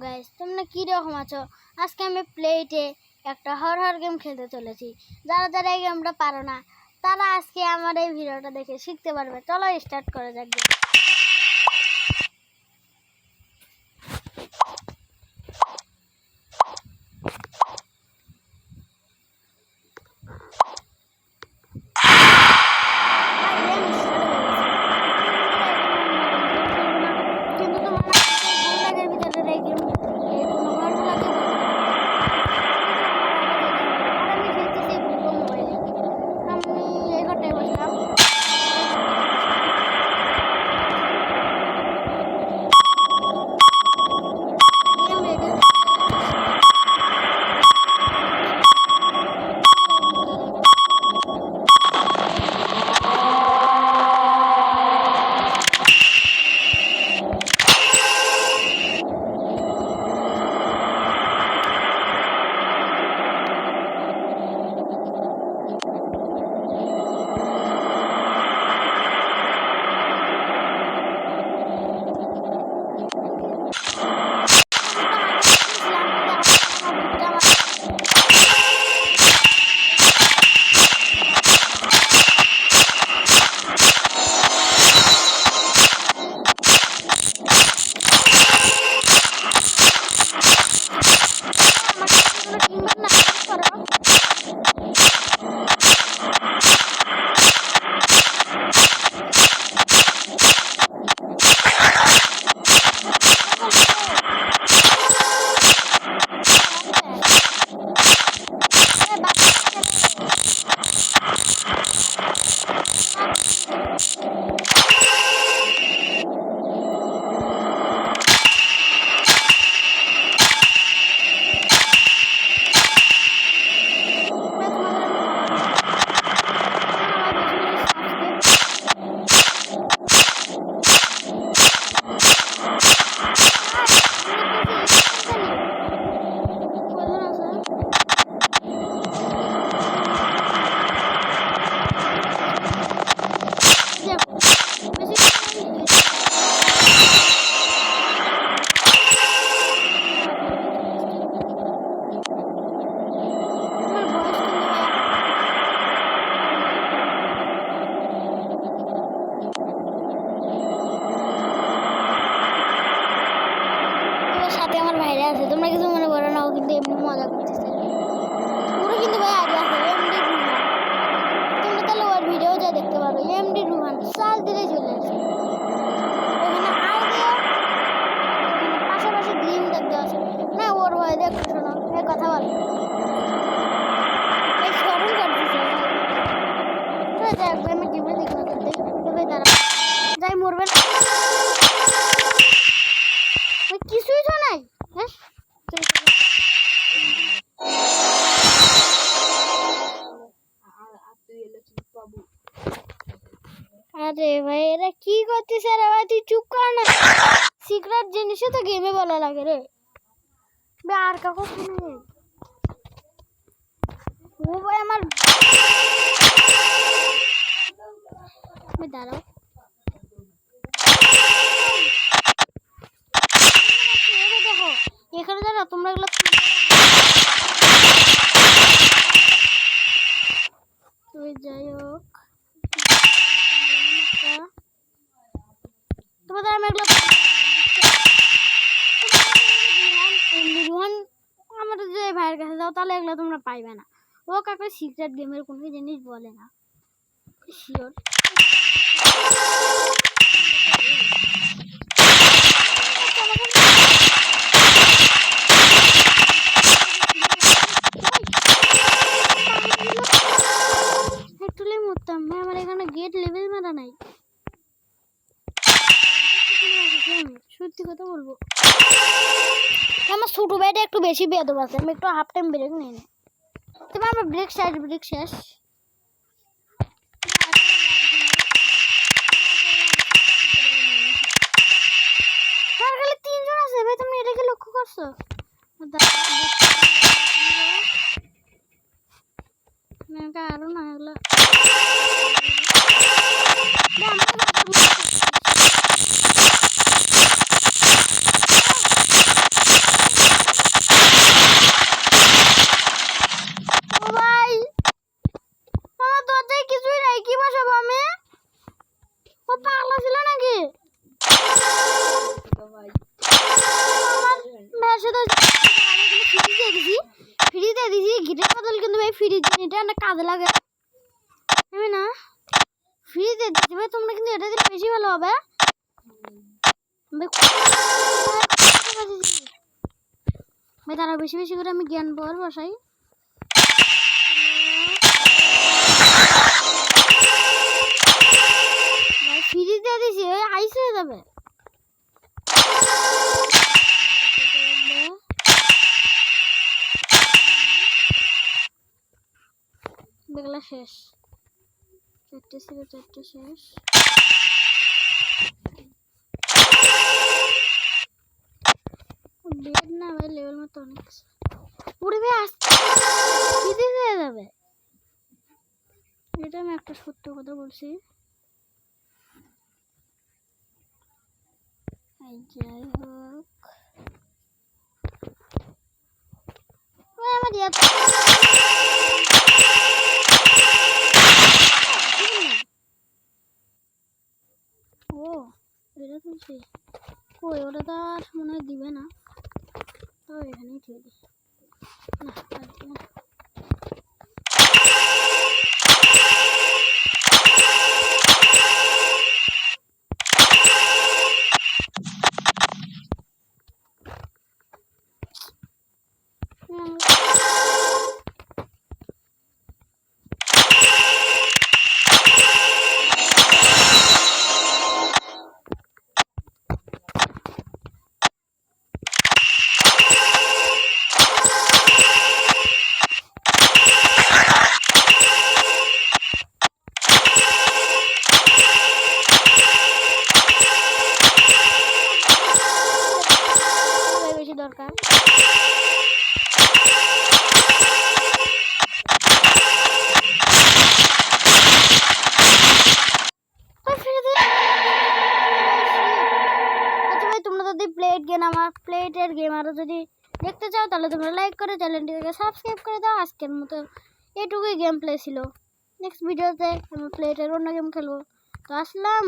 Guys, তোমরা কীরকম আছো? আজকে আমি প্লেটে একটা হরর গেম খেলতে চলেছি। যারা যারা এই গেমটা পারো না তারা আজকে আমার এই ভিডিওটা দেখে শিখতে পারবে। চলো স্টার্ট করা যাক। সাথে আমার ভাইরা আছে, তোমরা কিছু মনে করো না, ও কিন্তু এমনি মজা করতেছে। পুরো কিন্তু ভাই আগে আছে এমডি রুহান, তোমরা তাহলে ওর ভিডিও যা দেখতে পারো। এমডি রুহান সাল দিলে চলে আসে। ওখানে আগে ওখানে পাশাপাশি গ্রিন দেখতে আছে না, ওর ভয় দেখো। শোনো এই কথা বলো, এই স্মরণ করতেছে যাই একবার আমি গেমে দেখতে দেখবে তারা যাই মরবে না, কিছুই তো নাই। হ্যাঁ আরে ভাই এরা কি করতেছে রে ভাই? তুই চুপ কর না, সিক্রেট জিনিসও তো গেমে বলা লাগে রে। আর কাকু শুনে ও ভাই আমার দাঁড়াও, দেখো এখানে জানো তোমরা এগুলো যাই হোক তোমাদের আমি এগুলো রোহান আমার যে ভাইয়ের কাছে যাও তাহলে এগুলো তোমরা পাইবে না। ও কাকু সিক্রেট গেমের কোনো জিনিস বলে না, শিওর। সত্যি কথা বলবো, আমার ছোট ভাইটা একটু বেশি বেয়াদব আছে। আমি একটু হাফ টাইম ব্রেক নিই না, তবে আমার ব্রেক শেষ। খালি 3 জন আছে ভাই, তুমি এটা কি লক্ষ্য করছো? আরো না এগুলো সাথে ফ্রি দিয়ে দিছি গিটার বদল কিন্তু ভাই ফ্রি জিনিসটা না কাজে লাগে আমি না ফ্রি দিয়ে দিচ্ছি ভাই তোমরা কিন্তু এটা দিলে বেশি ভালো হবে ভাই তারা বেশি বেশি করে আমি জ্ঞান পাওয়ার বসাই ভাই ফ্রি দিয়ে দিছি ওই আইস হয়ে যাবে বেগলা শেষ চারটে শেষ বেড না ভাই লেভেল মতো অনেক উড়ে ভাই আসতে হয়ে যাবে এটা আমি একটা সত্য কথা বলছি যাই হোক আমার ও এটা তুলছি ওই ওটা তো আর মনে হয় দিবে না তো এখানেই ঠিক না দরকার প্লেটের গেম আরো যদি দেখতে চাও তাহলে তোমরা লাইক করে চ্যানেলটিকে সাবস্ক্রাইব করে দাও আজকের মতো এটুকুই গেম প্লে ছিল নেক্সট ভিডিওতে আমি প্লেটের অন্য গেম খেলবো তো আসলাম